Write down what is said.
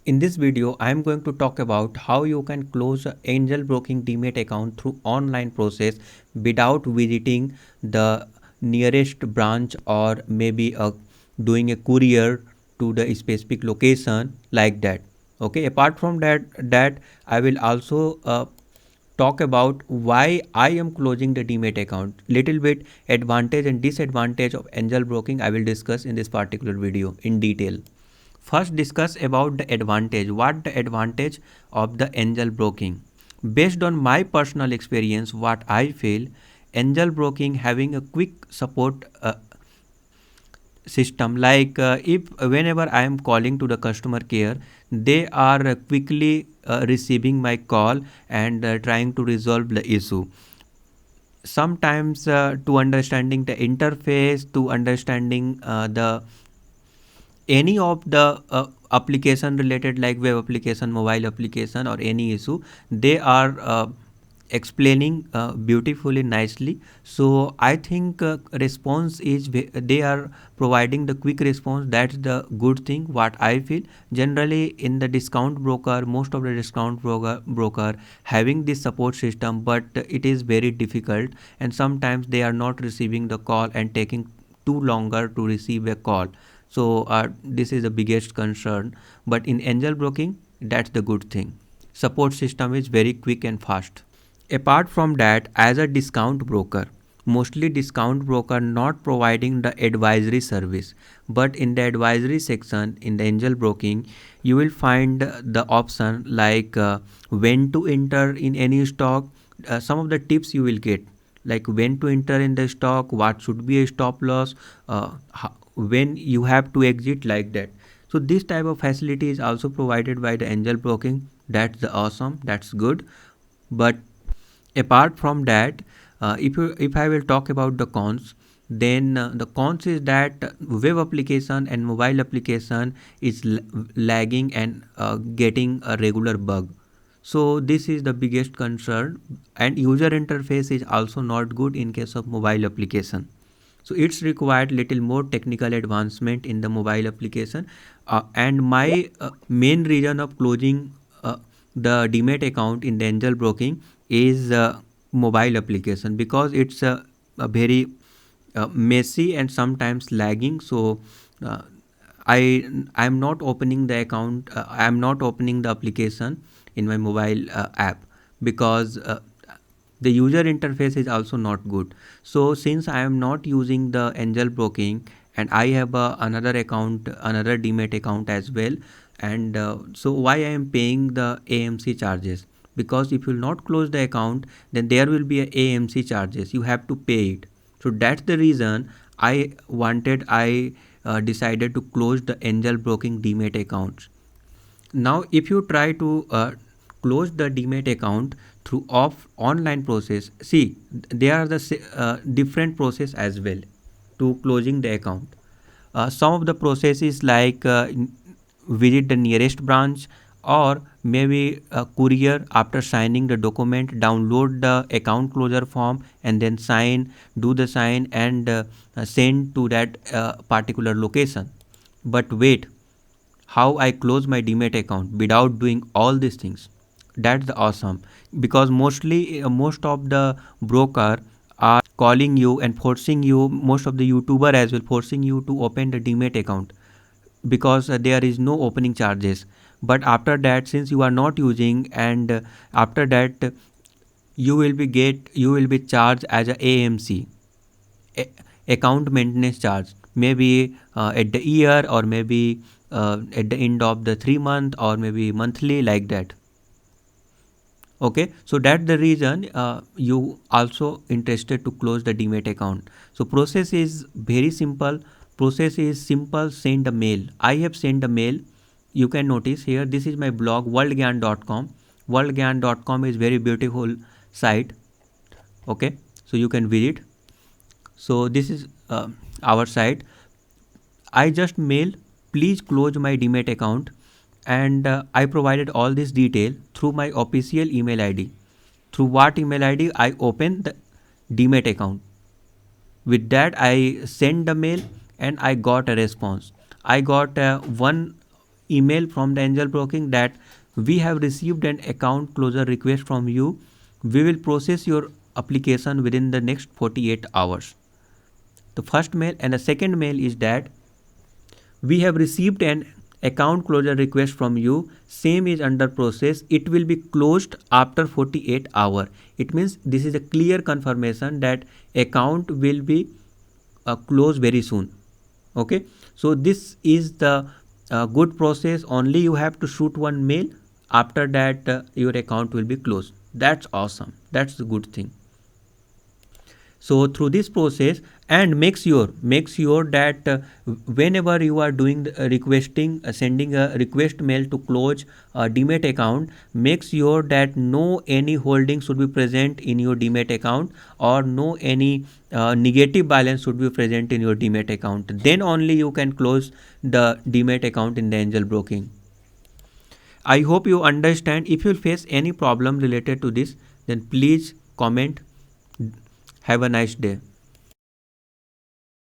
In this video, I am going to talk about how you can close an angel broking Demat account through online process without visiting the nearest branch or maybe doing a courier to the specific location like that. Okay. Apart from that I will also talk about why I am closing the Demat account. Little bit advantage and disadvantage of angel broking I will discuss in this particular video in detail. First discuss about the advantage. What the advantage of the angel broking? Based on my personal experience, what I feel, angel broking having a quick support system, like if whenever I am calling to the customer care, they are quickly receiving my call and trying to resolve the issue. Sometimes to understanding the interface, to understanding the any of the application related, like web application, mobile application, or any issue, they are explaining beautifully, nicely. So I think response is they are providing the quick response. That's the good thing what I feel. Generally in the discount broker, most of the discount broker having this support system, but it is very difficult, and sometimes they are not receiving the call and taking too longer to receive a call. So this is the biggest concern, but in angel broking, that's the good thing. Support system is very quick and fast. Apart from that, as a discount broker, mostly discount broker not providing the advisory service, but in the advisory section in the angel broking, you will find the option like when to enter in any stock. Some of the tips you will get, like when to enter in the stock, what should be a stop loss, when you have to exit, like that. So this type of facility is also provided by the angel broking. That's the awesome, that's good. But apart from that, if I will talk about the cons, then the cons is that web application and mobile application is lagging and getting a regular bug. So this is the biggest concern, and user interface is also not good in case of mobile application. So it's required little more technical advancement in the mobile application. And my main reason of closing the Demat account in the angel broking is mobile application, because it's a very messy and sometimes lagging. So uh, I'm not opening the account, I'm not opening the application in my mobile app, because the user interface is also not good. So since I am not using the angel broking, and I have another account, another Demat account as well, and so why I am paying the AMC charges? Because if you will not close the account, then there will be a AMC charges, you have to pay it. So that's the reason I decided to close the angel broking Demat accounts. Now if you try to close the Demat account through off online process, see, there are the different process as well to closing the account. Some of the processes like visit the nearest branch, or maybe a courier after signing the document, download the account closure form and then sign, do the sign, and send to that particular location. But wait, how I close my Demat account without doing all these things? That's the awesome, because mostly most of the broker are calling you and forcing you, most of the YouTuber as well, forcing you to open the Demat account, because there is no opening charges. But after that, since you are not using, and after that you will be charged as a AMC, account maintenance charge, maybe at the year, or maybe at the end of the 3 month, or maybe monthly, like that. Okay, so that's the reason you also interested to close the Demat account. So process is very simple. Process is simple. Send a mail. I have sent a mail. You can notice here, this is my blog, worldgyan.com. Worldgyan.com is very beautiful site. Okay, so you can visit. So this is our site. I just mail, please close my Demat account, and I provided all this detail through my official email ID. Through what email ID I open the Demat account? With that I send the mail, and I got a response. I got one email from the Angel Broking that we have received an account closure request from you. We will process your application within the next 48 hours. The first mail. And the second mail is that we have received an account closure request from you, same is under process, it will be closed after 48 hours. It means this is a clear confirmation that account will be closed very soon. Okay, so this is the good process. Only you have to shoot one mail, after that your account will be closed. That's awesome, that's the good thing. So through this process, and make sure that whenever you are doing requesting sending a request mail to close a demat account, make sure that no any holding should be present in your demat account, or no any negative balance should be present in your demat account. Then only you can close the demat account in the Angel Broking. I hope you understand. If you face any problem related to this, then please comment. Have a nice day.